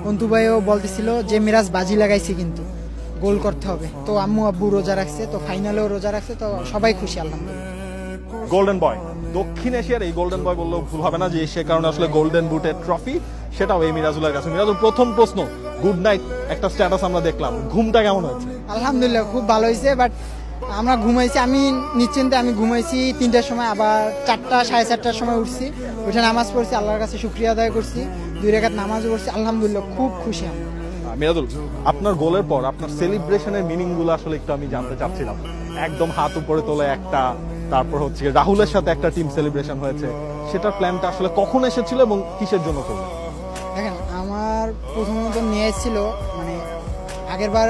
অন্তু ভাইও বলতেছিল যে মিরাজ বাজি লাগাইছি কিন্তু গোল করতে হবে, তো আম্মু আব্বু রোজা রাখছে, তো ফাইনালেও রোজা রাখছে, তো সবাই খুশি আলহামদুলিল্লাহ। গোল্ডেন বয়, দক্ষিণ এশিয়ার এই গোল্ডেন বয় বললেও ভুল হবে না, যে সে কারণে আসলে গোল্ডেন বুটের ট্রফি সেটাও এই মিরাজুলের কাছে। মিরাজুল, প্রথম প্রশ্ন, গুড নাইট একটা স্ট্যাটাস আমরা দেখলাম, ঘুমটা কেমন হয়েছে? আলহামদুলিল্লাহ খুব ভালো হয়েছে, বাট আমরা ঘুমাইছি, আমি নিশ্চিন্তে আমি ঘুমাইছি 3টার সময়, আবার 4টা 4:30টার সময় উঠছি, উঠে নামাজ পড়ছি, আল্লাহর কাছে শুকরিয়া আদায় করছি, 2 রাকাত নামাজও পড়ছি, আলহামদুলিল্লাহ খুব খুশি আমি। মিরাজুল, আপনার গোলের পর আপনার সেলিব্রেশনের মিনিং গুলো আসলে একটু আমি জানতে চাচ্ছিলাম। একদম হাত উপরে তোলে একটা, তারপর হচ্ছে রাহুলের সাথে একটা টিম সেলিব্রেশন হয়েছে, সেটার প্ল্যানটা আসলে কখন এসেছিল এবং কিসের জন্য করলেন? দেখেন, আমার প্রথমত নিয়ে এসেছিল, মানে আগের বার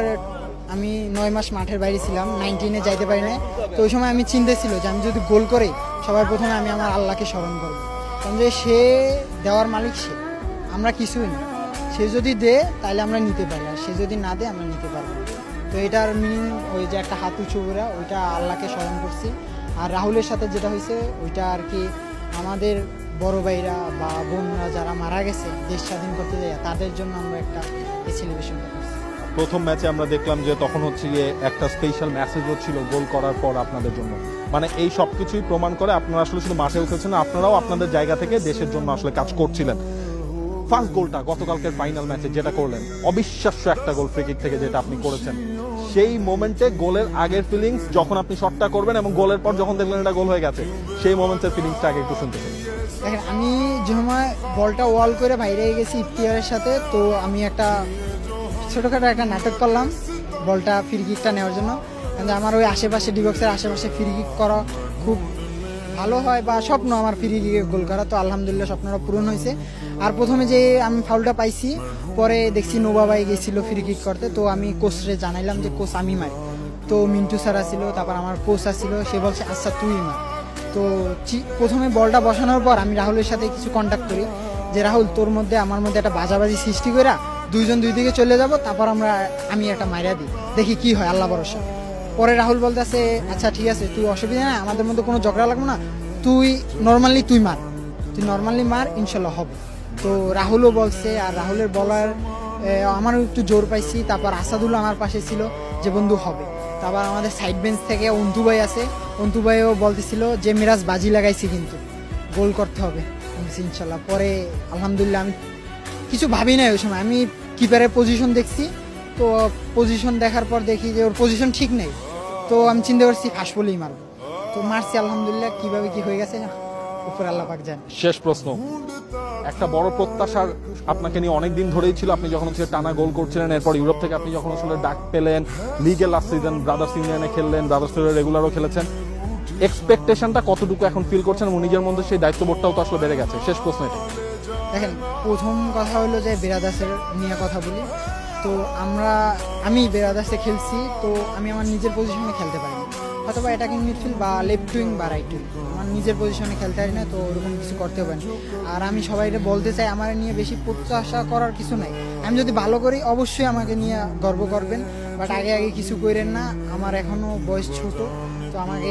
আমি 9 মাস মাঠের বাইরে ছিলাম, 19-এ যাইতে পারি না, তো ওই সময় আমি চিন্তা ছিল যে আমি যদি গোল করি সবার প্রথমে আমি আমার আল্লাহকে স্মরণ করব, কারণ যে সে দেওয়ার মালিক, সে, আমরা কিছুই না, সে যদি দে তাহলে আমরা নিতে পারি, আর সে যদি না দেয় আমরা নিতে পারবো। তো এটার মিনিং ওই যে একটা হাত উঁচু করে ওইটা আল্লাহকে স্মরণ করছি। আর রাহুলের সাথে যেটা হয়েছে ওইটা আর কি, আমাদের বড় ভাইরা বা বোনরা যারা মারা গেছে দেশ স্বাধীন করতে যায়, তাদের জন্য আমরা একটা এই সেলিব্রেশনটা করছি। প্রথম ম্যাচে আমরা দেখলাম যে তখন হচ্ছে গিয়ে একটা স্পেশাল মেসেজও ছিল গোল করার পর আপনাদের জন্য, মানে এই সবকিছুই প্রমাণ করে আপনারা আসলে শুধু মাঠে উঠেছেন না, আপনারাও আপনাদের জায়গা থেকে দেশের জন্য আসলে কাজ করছিলেন। ফার্স্ট গোলটা গতকালকের ফাইনাল ম্যাচে যেটা করলেন, অবিশ্বাস্য একটা গোল ফ্রি কিক থেকে যেটা আপনি করেছেন, সেই মোমেন্টে গোলের আগের ফিলিংস, যখন আপনি শটটা করবেন এবং গোলের পর যখন দেখলেন এটা গোল হয়ে গেছে, সেই মোমেন্টের ফিলিংসটা আগে একটু শুনতে চাই। দেখেন, আমি যে সময় বলটা ওয়াল করে বাইরে গেছি ইফতিয়ারের সাথে, তো আমি একটা ছোটোখাটো একটা নাটক করলাম বলটা ফ্রি কিকটা নেওয়ার জন্য, কারণ আমার ওই আশেপাশে ডিবক্সের আশেপাশে ফ্রি কিক করা খুব ভালো হয়, বা স্বপ্ন আমার ফ্রি কিকে গোল করা, তো আলহামদুলিল্লাহ স্বপ্নটা পূরণ হয়েছে। আর প্রথমে যে আমি ফাউলটা পাইছি, পরে দেখছি নোবাবাই গেছিলো ফ্রি কিক করতে, তো আমি কোচরে জানাইলাম যে কোচ আমি মারি, তো মিন্টু স্যার আসছিল, তারপর আমার কোচ আসছিল, সে বলছে আচ্ছা তুই মার। তো প্রথমে বলটা বসানোর পর আমি রাহুলের সাথে কিছু কন্ট্যাক্ট করি যে রাহুল, তোর মধ্যে আমার মধ্যে একটা বাজাবাজি সৃষ্টি করে দুইজন দুই দিকে চলে যাব, তারপর আমি একটা মাইরা দিই, দেখি কি হয়, আল্লাহ ভরসা। পরে রাহুল বলতেছে আচ্ছা ঠিক আছে, তুই অসুবিধা না, আমাদের মধ্যে কোনো ঝগড়া লাগবে না, তুই নর্মালি মার, ইনশাল্লাহ হবে। তো রাহুলও বলছে, আর রাহুলের বলার আমারও একটু জোর পাইছি। তারপর আসাদুল্লাহ আমার পাশে ছিল যে বন্ধু হবে। তারপর আমাদের সাইড বেঞ্চ থেকে অন্তু ভাই আছে, অন্তু ভাইও বলতেছিল যে মিরাজ বাজি লাগাইছি কিন্তু গোল করতে হবে ইনশাল্লাহ। পরে আলহামদুলিল্লাহ আমি কিছু ভাবি নাই ওই সময়, আমি কিপারের পজিশন দেখছি, তো পজিশন দেখার পর দেখি যে ওর পজিশন ঠিক নেই, তো আমি চিন্তা করছি ফাঁস বলেই মারবো, তো মারছি আলহামদুলিল্লাহ। কিভাবে কি হয়ে গেছে উপর আল্লাহ পাক জানে। শেষ প্রশ্ন, একটা বড় প্রত্যাশার আপনাকে নিয়ে অনেকদিন ধরেই ছিল, আপনি যখন হচ্ছে টানা গোল করছিলেন, এরপর ইউরোপ থেকে আপনি যখন আসলে ডাক পেলেন, লিগে লাস্ট সিজন ব্রাদার্স ইউনিয়নে খেললেন, ব্রাদার্স রেগুলারও খেলেছেন, এক্সপেকটেশনটা কতটুকু এখন ফিল করছেন এবং নিজের মধ্যে সেই দায়িত্ববোধটাও তো আসলে বেড়ে গেছে? শেষ প্রশ্ন এটা। দেখেন, প্রথম কথা হলো যে বেরাদাসের নিয়ে কথা বলি, তো আমি বেরাদাসে খেলছি, তো আমি আমার নিজের পজিশনে খেলতে পারি না, অথবা অ্যাটাকিং মিডফিল্ড বা লেফট উইং বা রাইট উইং, আমার নিজের পজিশনে খেলতে পারি না, তো ওরকম কিছু করতে পারি না। আর আমি সবাইকে বলতে চাই, আমার নিয়ে বেশি প্রত্যাশা করার কিছু নাই, আমি যদি ভালো করি অবশ্যই আমাকে নিয়ে গর্ব করবেন, বাট আগে কিছু করেন না, আমার এখনও বয়স ছোট, তো আমাকে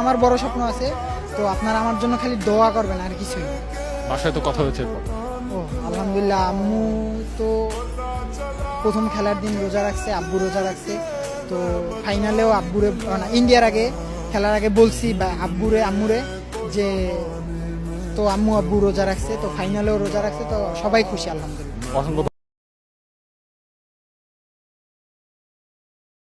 আমার বড় স্বপ্ন আছে, তো আপনারা আমার জন্য খালি দোয়া করবেন, আর কিছুই না। বাসায় তো কথা হয়েছে? ও আলহামদুলিল্লাহ, আম্মু তো প্রথম খেলার দিন রোজা রাখছে, আব্বু রোজা রাখছে, তো ফাইনালেও আব্বুরে ইন্ডিয়ার আগে খেলার আগে বলছি বা আম্মুরে যে, তো আম্মু আব্বু রোজা রাখছে, তো ফাইনালেও রোজা রাখছে, তো সবাই খুশি আলহামদুলিল্লাহ। অসংখ্য